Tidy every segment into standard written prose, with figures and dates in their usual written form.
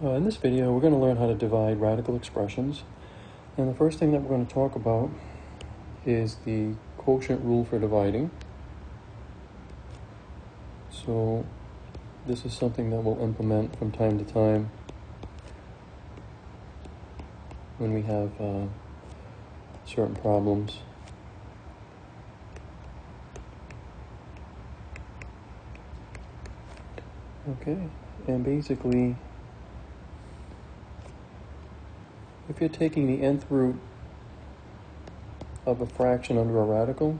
In this video, we're going to learn how to divide radical expressions. And the first thing that we're going to talk about is the quotient rule for dividing. So this is something that we'll implement from time to time when we have certain problems. Okay, and basically, if you're taking the nth root of a fraction under a radical,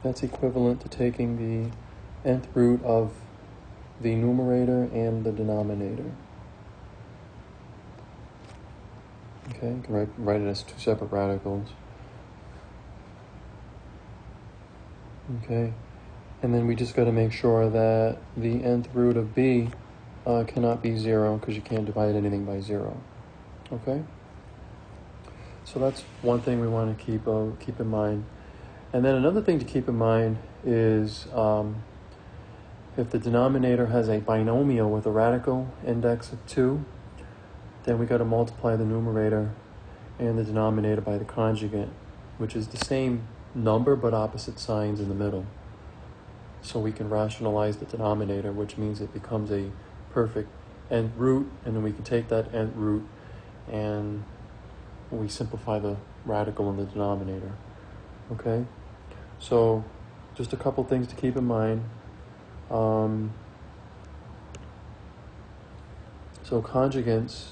that's equivalent to taking the nth root of the numerator and the denominator. Okay, you can write it as two separate radicals. Okay, and then we just got to make sure that the nth root of b cannot be 0, because you can't divide anything by 0. Okay? So that's one thing we want to keep in mind. And then another thing to keep in mind is if the denominator has a binomial with a radical index of 2, then we got to multiply the numerator and the denominator by the conjugate, which is the same number but opposite signs in the middle. So we can rationalize the denominator, which means it becomes a perfect nth root, and then we can take that nth root and we simplify the radical in the denominator. Okay? So just a couple things to keep in mind. So conjugates.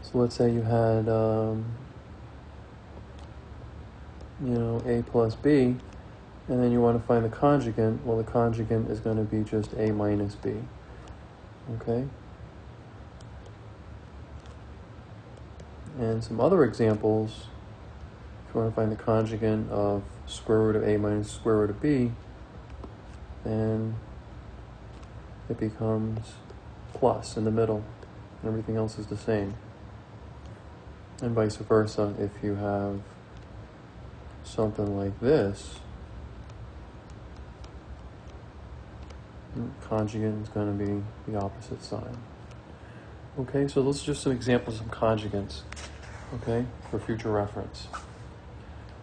So let's say you had a plus b, and then you want to find the conjugate. Well, the conjugate is going to be just a minus b. Okay? And some other examples, if you want to find the conjugate of square root of a minus square root of b, then it becomes plus in the middle. Everything else is the same. And vice versa, if you have something like this, conjugate is going to be the opposite sign. Okay, so those are just some examples of conjugates, okay, for future reference.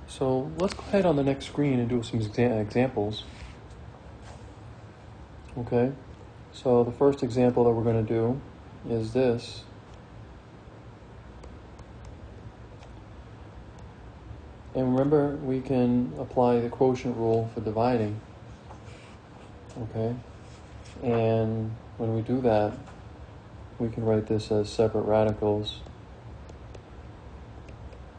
So let's go ahead on the next screen and do some examples. Okay, so the first example that we're going to do is this. And remember, we can apply the quotient rule for dividing. Okay? And when we do that, we can write this as separate radicals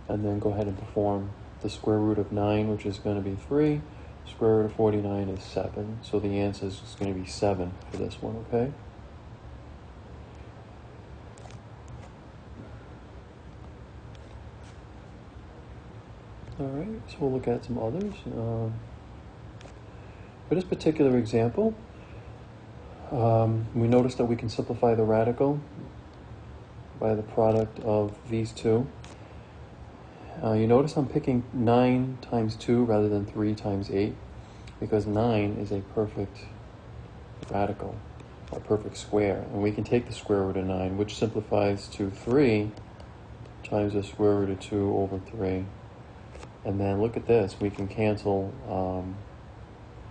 and then go ahead and perform the square root of 9, which is going to be 3. Square root of 49 is 7. So the answer is going to be 7 for this one, okay? All right, so we'll look at some others. For this particular example, we notice that we can simplify the radical by the product of these two. You notice I'm picking 9 times 2 rather than 3 times 8, because 9 is a perfect radical, a perfect square. And we can take the square root of 9, which simplifies to 3 times the square root of 2 over 3. And then look at this, we can cancel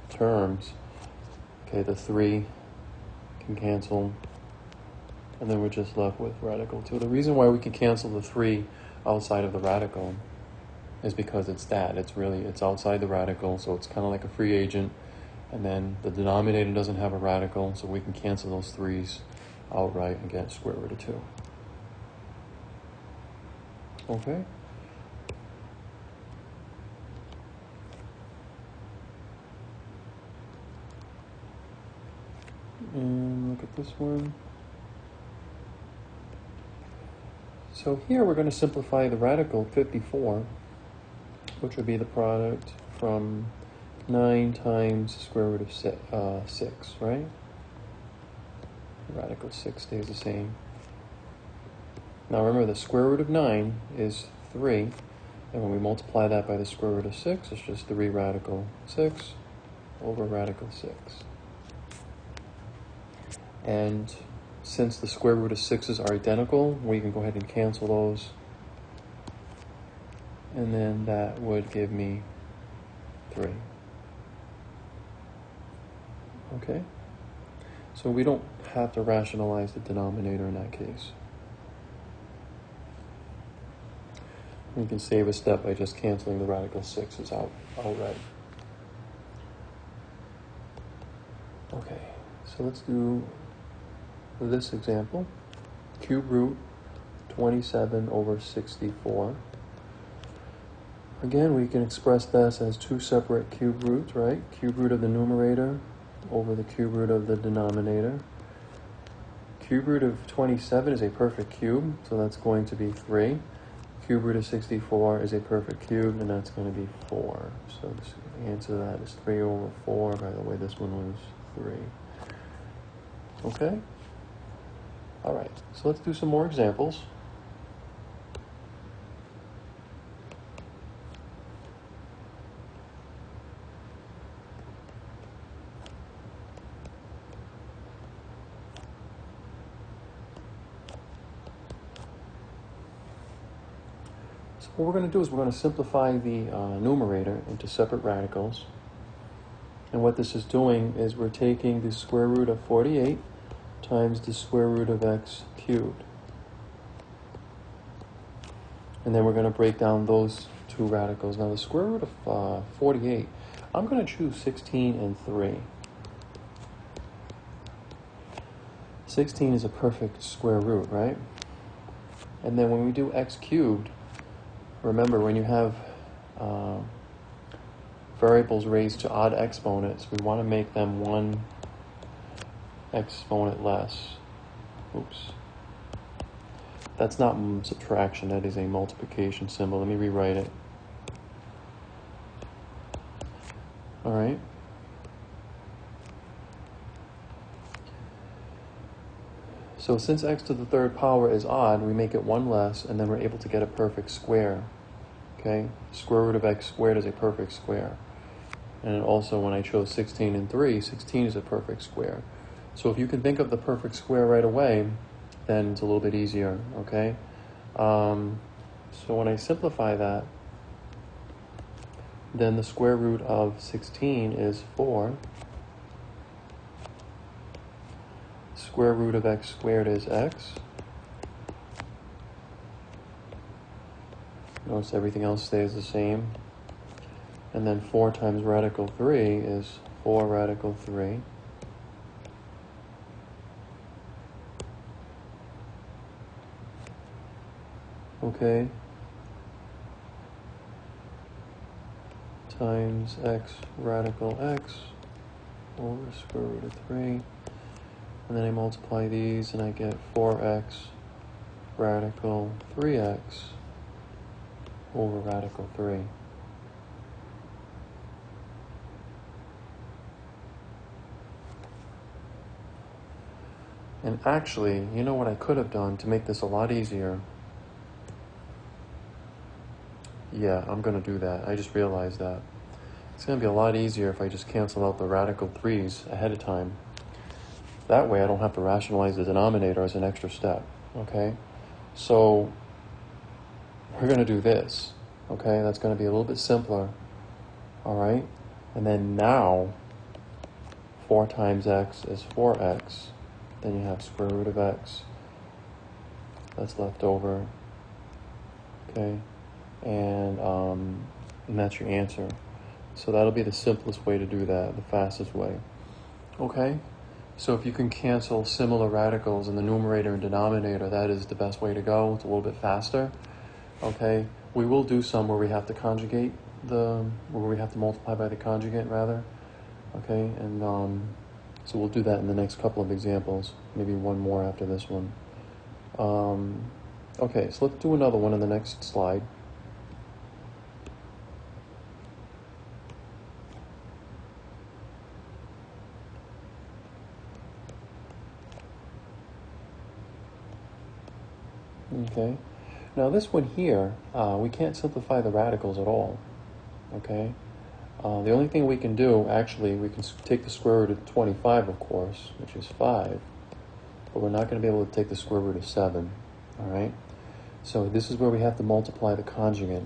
terms. Okay, the 3 can cancel, and then we're just left with radical 2. The reason why we can cancel the 3 outside of the radical is because it's outside the radical, so it's kind of like a free agent, and then the denominator doesn't have a radical, so we can cancel those 3's outright and get square root of 2. Okay? And look at this one. So here we're going to simplify the radical 54, which would be the product from 9 times the square root of 6, right? The radical 6 stays the same. Now remember, the square root of 9 is 3, And when we multiply that by the square root of 6, it's just 3 radical 6 over radical 6. And since the square root of 6's are identical, we can go ahead and cancel those. And then that would give me 3. Okay? So we don't have to rationalize the denominator in that case. We can save a step by just canceling the radical 6's outright. Okay, so let's do this example. Cube root 27 over 64. Again, we can express this as two separate cube roots, right? Cube root of the numerator over the cube root of the denominator. Cube root of 27 is a perfect cube, so that's going to be 3. Cube root of 64 is a perfect cube, and that's going to be 4. So the answer to that is 3 over 4. By the way, this one was 3. Okay? All right, so let's do some more examples. What we're going to do is we're going to simplify the numerator into separate radicals. And what this is doing is we're taking the square root of 48 times the square root of x cubed. And then we're going to break down those two radicals. Now the square root of 48, I'm going to choose 16 and 3. 16 is a perfect square root, right? And then when we do x cubed, remember, when you have variables raised to odd exponents, we want to make them one exponent less. Oops. That's not subtraction, that is a multiplication symbol. Let me rewrite it. All right. So since x to the third power is odd, we make it one less, and then we're able to get a perfect square. Okay? Square root of x squared is a perfect square. And also when I chose 16 and 3, 16 is a perfect square. So if you can think of the perfect square right away, then it's a little bit easier, okay? So when I simplify that, then the square root of 16 is 4. Square root of x squared is x. Notice everything else stays the same. And then 4 times radical 3 is 4 radical 3. Okay. Times x radical x over square root of 3. And then I multiply these and I get 4x radical 3x over radical 3. And actually, you know what I could have done to make this a lot easier? Yeah, I'm going to do that. I just realized that. It's going to be a lot easier if I just cancel out the radical 3's ahead of time. That way I don't have to rationalize the denominator as an extra step, okay? So we're going to do this, okay? That's going to be a little bit simpler, all right? And then now, 4 times x is 4x. Then you have square root of x. That's left over, okay? And that's your answer. So that'll be the simplest way to do that, the fastest way. Okay? So if you can cancel similar radicals in the numerator and denominator, that is the best way to go. It's a little bit faster. Okay? We will do some where we have to conjugate where we have to multiply by the conjugate rather. Okay? And so we'll do that in the next couple of examples. Maybe one more after this one. Okay, so let's do another one in the next slide. Okay, Now this one here, we can't simplify the radicals at all, okay? The only thing we can do, actually, we can take the square root of 25, of course, which is 5, but we're not going to be able to take the square root of 7, all right? So this is where we have to multiply the conjugate,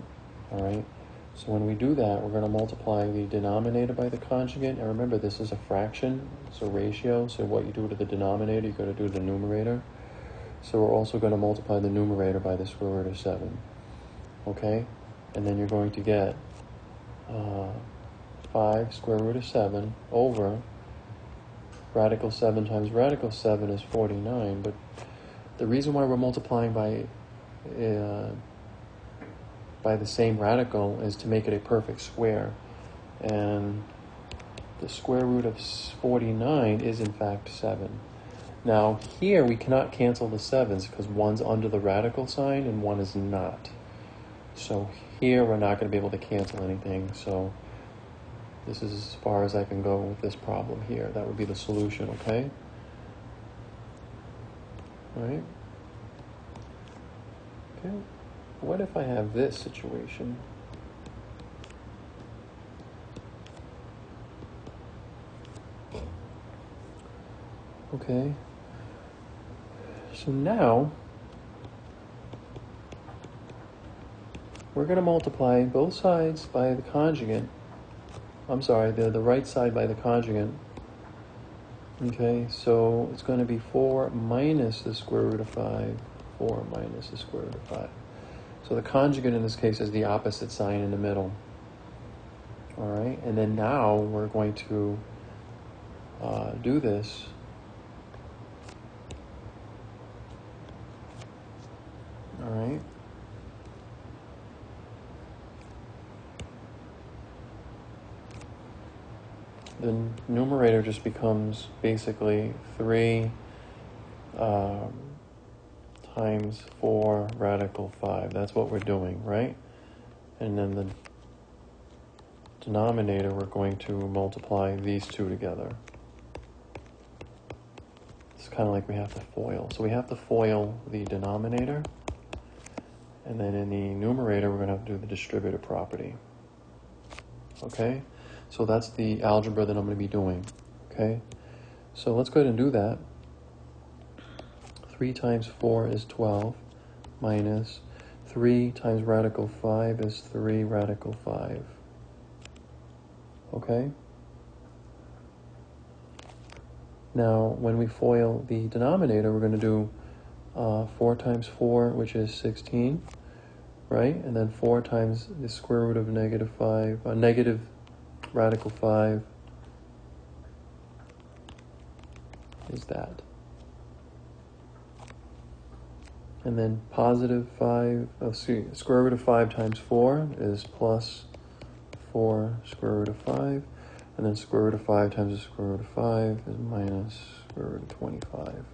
all right? So when we do that, we're going to multiply the denominator by the conjugate. And remember, this is a fraction, it's a ratio, so what you do to the denominator, you've got to do to the numerator. So we're also going to multiply the numerator by the square root of 7, okay? And then you're going to get 5 square root of 7 over radical 7 times radical 7 is 49. But the reason why we're multiplying by the same radical is to make it a perfect square. And the square root of 49 is in fact 7. Now here we cannot cancel the 7s because one's under the radical sign and one is not. So here we're not going to be able to cancel anything. So this is as far as I can go with this problem here. That would be the solution, okay? All right. Okay. What if I have this situation? Okay. So now we're going to multiply both sides by the conjugate. I'm sorry, the right side by the conjugate. Okay, so it's going to be 4 minus the square root of 5. 4 minus the square root of 5. So the conjugate in this case is the opposite sign in the middle. All right, and then now we're going to do this. All right. The numerator just becomes basically 3 times 4 radical 5. That's what we're doing, right? And then the denominator, we're going to multiply these two together. It's kind of like we have to FOIL. So we have to FOIL the denominator. And then in the numerator, we're going to have to do the distributive property. Okay? So that's the algebra that I'm going to be doing. Okay? So let's go ahead and do that. 3 times 4 is 12, minus 3 times radical 5 is 3 radical 5. Okay? Now, when we FOIL the denominator, we're going to do 4 times 4, which is 16, right? And then 4 times the square root of negative 5, negative radical 5 is that. And then positive 5, square root of 5 times 4 is plus 4 square root of 5. And then square root of 5 times the square root of 5 is minus square root of 25.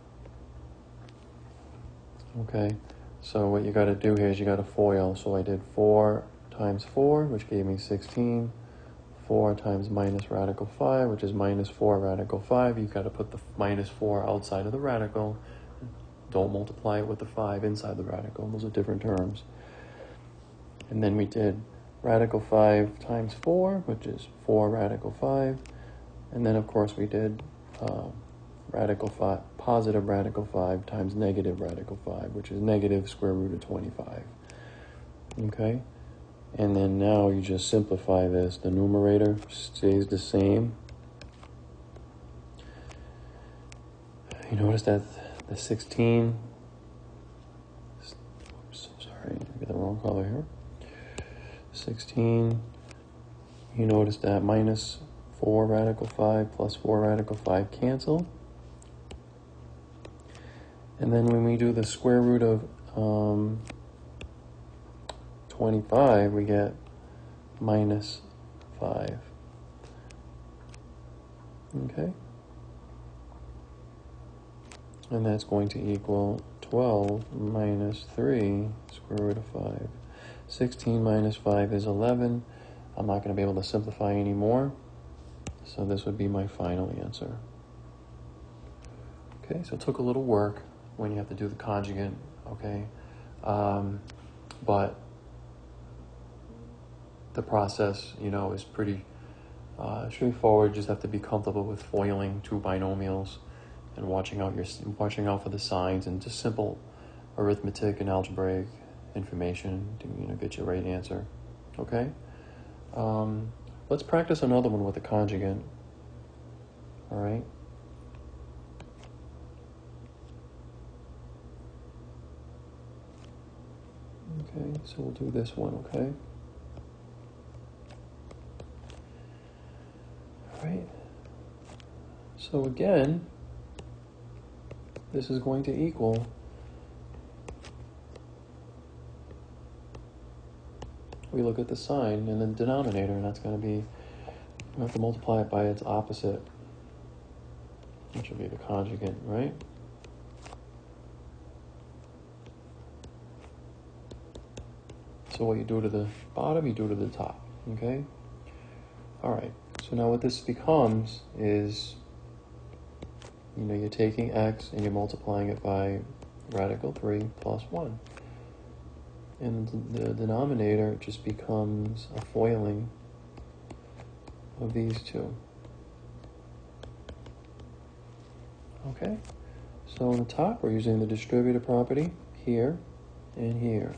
Okay, so what you got to do here is you got to FOIL. So I did 4 times 4, which gave me 16. 4 times minus radical 5, which is minus 4 radical 5. You've got to put the minus 4 outside of the radical. Don't multiply it with the 5 inside the radical. Those are different terms. And then we did radical 5 times 4, which is 4 radical 5. And then, of course, we did radical 5, positive radical 5 times negative radical 5, which is negative square root of 25. Okay? And then now you just simplify this. The numerator stays the same. You notice that the 16, oops, so sorry, I got the wrong color here. 16, you notice that minus 4 radical 5 plus 4 radical 5 cancel. And then when we do the square root of 25, we get minus 5. Okay? And that's going to equal 12 minus 3 square root of 5. 16 minus 5 is 11. I'm not going to be able to simplify anymore. So this would be my final answer. Okay, so it took a little work when you have to do the conjugate, okay? but the process, is pretty straightforward. You just have to be comfortable with foiling two binomials and watching out for the signs and just simple arithmetic and algebraic information to get your right answer. Okay. Let's practice another one with the conjugate. All right. Okay, so we'll do this one, okay? All right. So again, this is going to equal we look at the sign in the denominator, and that's going to be, we have to multiply it by its opposite, which will be the conjugate, right? So what you do to the bottom, you do to the top, okay? All right, so now what this becomes is, you're taking x and you're multiplying it by radical 3 plus 1. And the denominator just becomes a foiling of these two. Okay, so on the top we're using the distributive property here and here.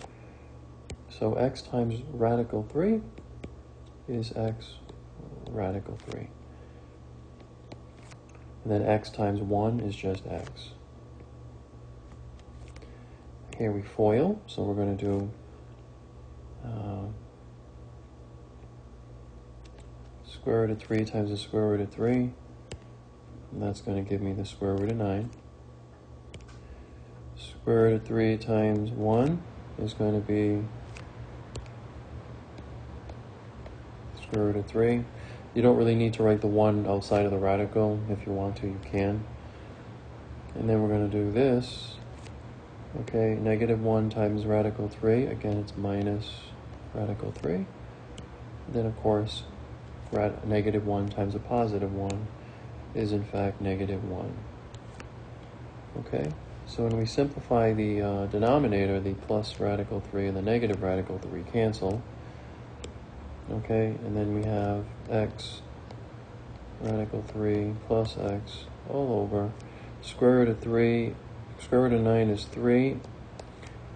So x times radical 3 is x radical 3. And then x times 1 is just x. Here we FOIL, so we're going to do square root of 3 times the square root of 3. And that's going to give me the square root of 9. Square root of 3 times 1 is going to be square root of 3. You don't really need to write the 1 outside of the radical. If you want to, you can. And then we're going to do this. Okay, negative 1 times radical 3. Again, it's minus radical 3. Then, of course, negative 1 times a positive 1 is, in fact, negative 1. Okay, so when we simplify the denominator, the plus radical 3 and the negative radical 3 cancel. Okay, and then we have x radical 3 plus x all over. Square root of 3, square root of 9 is 3.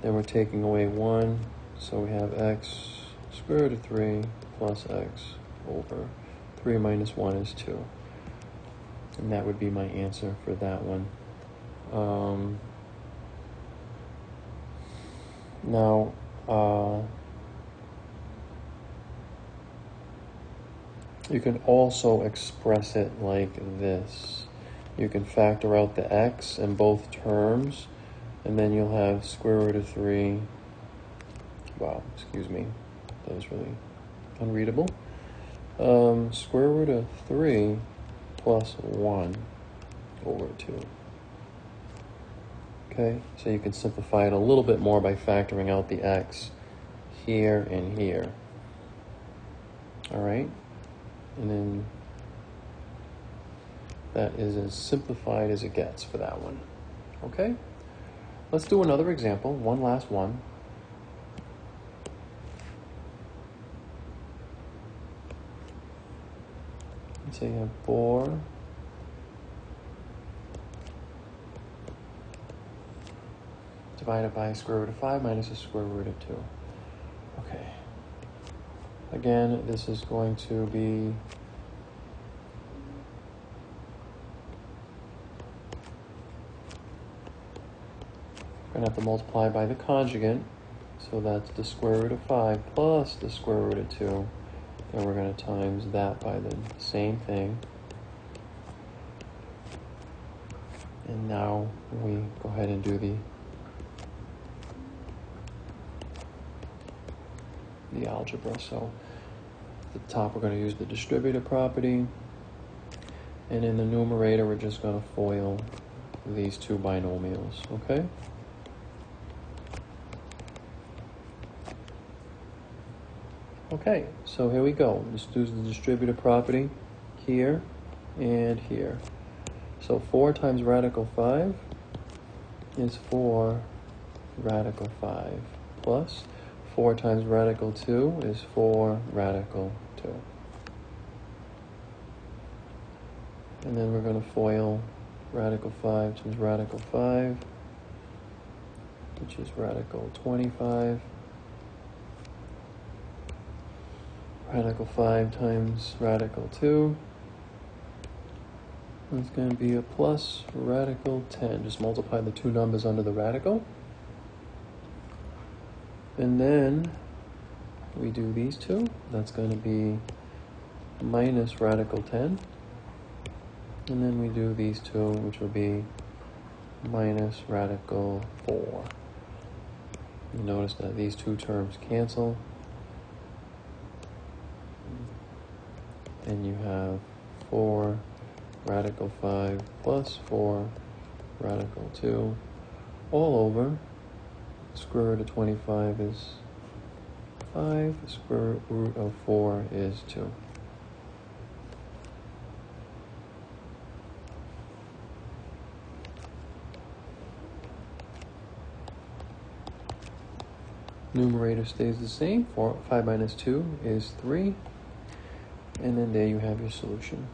Then we're taking away 1, so we have x square root of 3 plus x over 3 minus 1 is 2. And that would be my answer for that one. Now, you can also express it like this. You can factor out the x in both terms, and then you'll have square root of 3. Wow, excuse me. That was really unreadable. Square root of 3 plus 1 over 2. Okay, so you can simplify it a little bit more by factoring out the x here and here. All right, and then that is as simplified as it gets for that one. Okay, let's do another example, one last one. Let's say you have 4 divided by square root of 5 minus the square root of 2. Okay. Again, this is going to be we're going to have to multiply by the conjugate. So that's the square root of 5 plus the square root of 2. And we're going to times that by the same thing. And now we go ahead and do the algebra. So at the top we're going to use the distributive property, and in the numerator we're just going to FOIL these two binomials, okay? Okay, so here we go. Let's do the distributive property here and here. So 4 times radical 5 is 4 radical 5 plus 4 times radical 2 is 4 radical 2. And then we're going to FOIL radical 5 times radical 5, which is radical 25. Radical 5 times radical 2. It's going to be a plus radical 10. Just multiply the two numbers under the radical. And then we do these two. That's going to be minus radical 10. And then we do these two, which will be minus radical 4. You notice that these two terms cancel. And you have 4 radical 5 plus 4 radical 2 all over. Square root of 25 is 5. Square root of 4 is 2. Numerator stays the same. 5 minus 2 is 3. And then there you have your solution.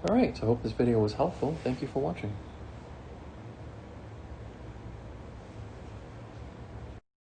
Alright, so I hope this video was helpful. Thank you for watching.